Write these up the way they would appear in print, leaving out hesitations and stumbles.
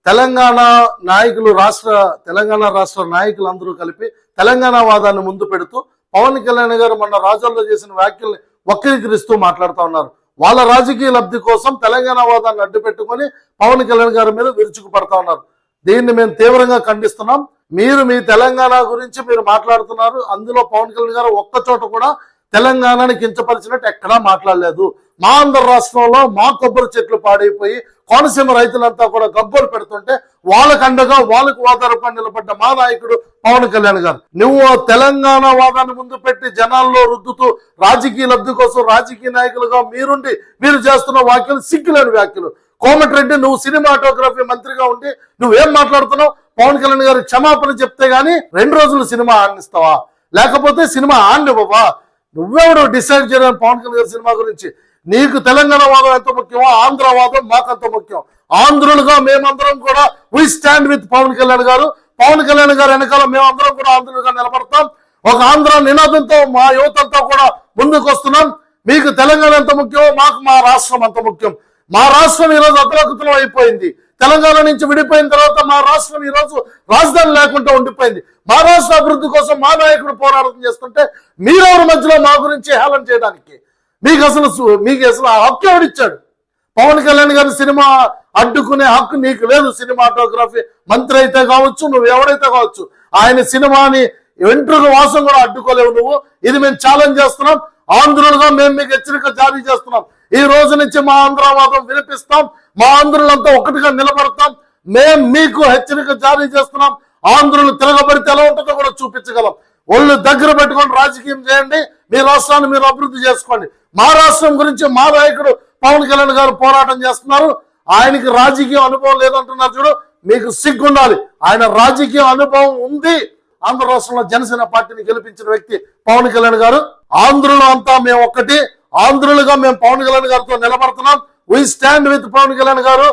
తెలంగాణ రాష్ట్ర నాయకులందరూ కలిపి తెలంగాణ వాదాన్ని ముందు పెడుతూ పవన్ కళ్యాణ్ గారు మొన్న రాజోల్లో చేసిన వ్యాఖ్యల్ని వక్రీకరిస్తూ మాట్లాడుతూ ఉన్నారు. వాళ్ళ రాజకీయ లబ్ధి కోసం తెలంగాణ వాదాన్ని అడ్డు పెట్టుకొని పవన్ కళ్యాణ్ గారి మీద విరుచుకు పడతా ఉన్నారు. దీన్ని మేము తీవ్రంగా ఖండిస్తున్నాం. మీరు మీ తెలంగాణ గురించి మీరు మాట్లాడుతున్నారు. అందులో పవన్ కళ్యాణ్ గారు ఒక్క చోట కూడా తెలంగాణని కించపరిచినట్టు ఎక్కడా మాట్లాడలేదు. మా ఆంధ్ర రాష్ట్రంలో మా కొబ్బరి చెట్లు పాడైపోయి కోనసీమ రైతులంతా కూడా గబ్బోలు పెడుతుంటే వాళ్ళకు అండగా వాళ్ళకు ఓదార్పుగా నిలబడ్డ మా నాయకుడు పవన్ కళ్యాణ్ గారు. నువ్వు తెలంగాణ వాదాన్ని ముందు పెట్టి జనాల్లో రుద్దుతూ రాజకీయ లబ్ధి కోసం రాజకీయ నాయకులుగా మీరు చేస్తున్న వ్యాఖ్యలు సిగ్గులేని వ్యాఖ్యలు. కోమటిరెడ్డి నువ్వు సినిమాటోగ్రఫీ మంత్రిగా ఉండి నువ్వేం మాట్లాడుతున్నావు? పవన్ కళ్యాణ్ గారు క్షమాపణ చెప్తే గానీ 2 రోజులు సినిమా ఆడిస్తావా? లేకపోతే సినిమా ఆడివ్వవా? నువ్వెవడు డిసైడ్ చేయడం పవన్ కళ్యాణ్ గారి సినిమా గురించి? నీకు తెలంగాణ వాదం ఎంత ముఖ్యమో ఆంధ్ర వాదం మాకంత ముఖ్యం. ఆంధ్రులుగా మేమందరం కూడా we stand with Pawan Kalyan garu. Pawan Kalyan గారు వెనకాల మేమందరం కూడా ఆంధ్రులుగా నిలబడతాం. ఒక ఆంధ్ర నినాదంతో మా యువతంతా కూడా ముందుకు వస్తున్నాం. మీకు తెలంగాణ ఎంత ముఖ్యమో మాకు మా రాష్ట్రం అంత ముఖ్యం. మా రాష్ట్రం ఈరోజు అతలాకుతలం అయిపోయింది. తెలంగాణ నుంచి విడిపోయిన తర్వాత మా రాష్ట్రం ఈరోజు రాజధాని లేకుండా ఉండిపోయింది. మా రాష్ట్ర అభివృద్ధి కోసం మా నాయకుడు పోరాటం చేస్తుంటే మీరెవరి మధ్యలో మా గురించి హేళన చేయడానికి? మీకు అసలు ఆ హక్కు ఎవడిచ్చాడు? పవన్ కళ్యాణ్ గారి సినిమా అడ్డుకునే హక్కు నీకు లేదు. సినిమాటోగ్రఫీ మంత్రి అయితే కావచ్చు, నువ్వు ఎవరైతే కావచ్చు, ఆయన సినిమాని వెంట్రుక వాసం కూడా అడ్డుకోలేవు నువ్వు. ఇది మేము ఛాలెంజ్ చేస్తున్నాం. ఆంధ్రులుగా మేము మీకు హెచ్చరిక జారీ చేస్తున్నాం. ఈ రోజు నుంచి మా ఆంధ్రవాదం వినిపిస్తాం. మా ఆంధ్రులంతా ఒకటిగా నిలబడతాం. మేము మీకు హెచ్చరిక జారీ చేస్తున్నాం. ఆంధ్రులు తిరగబడితే ఎలా ఉంటుందో కూడా చూపించగలం. ఒళ్ళు దగ్గర పెట్టుకొని రాజకీయం చేయండి. మీ రాష్ట్రాన్ని మీరు అభివృద్ధి చేసుకోండి. మా రాష్ట్రం గురించి మా నాయకుడు పవన్ కళ్యాణ్ గారు పోరాటం చేస్తున్నారు. ఆయనకి రాజకీయ అనుభవం లేదంటున్నారు చూడు. మీకు సిగ్గుండాలి. ఆయన రాజకీయ అనుభవం ఉంది. ఆంధ్ర రాష్ట్రంలో జనసేన పార్టీని గెలిపించిన వ్యక్తి పవన్ కళ్యాణ్ గారు. ఆంధ్రులు అంతా మేము ఒక్కటి. ఆంధ్రులుగా మేము పవన్ కళ్యాణ్ గారితో నిలబడుతున్నాం. We stand with Pawan Kalyan garu.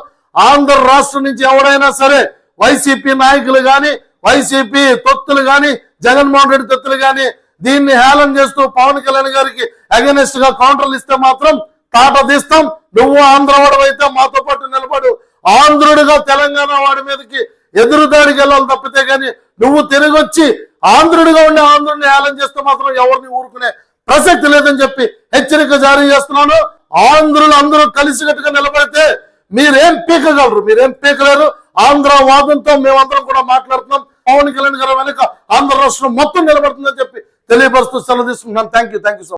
Andhra రాష్ట్రం నుంచి ఎవరైనా సరే వైసీపీ నాయకులు గాని, వైసీపీ తొత్తులు గాని, జగన్మోహన్ రెడ్డి తొత్తులు గాని దీన్ని హేళన చేస్తూ పవన్ కళ్యాణ్ గారికి అగెనిస్ట్ గా కౌంటర్లు ఇస్తే మాత్రం తాట తీస్తాం. నువ్వు ఆంధ్రవాడు అయితే మాతో పాటు నిలబడు. ఆంధ్రుడిగా తెలంగాణ వాడి మీదకి ఎదురుదాడికి వెళ్ళాలి తప్పితే గాని నువ్వు తిరిగి వచ్చి ఆంధ్రుడిగా ఉండే ఆంధ్రుడిని హేళన చేస్తే మాత్రం ఎవరిని ఊరుకునే ప్రసక్తి లేదని చెప్పి హెచ్చరిక జారీ చేస్తున్నాను. ఆంధ్రులు అందరూ కలిసికట్టుగా నిలబడితే మీరేం పీకగలరు? మీరేం పీకలేరు. ఆంధ్ర వాదంతో మేమందరం కూడా మాట్లాడుతున్నాం. పవన్ కళ్యాణ్ గారు వెనక ఆంధ్ర రాష్ట్రం మొత్తం నిలబడుతుందని చెప్పి తెలియపరుస్తూ సెలవు తీసుకుంటున్నాను. Thank you so much.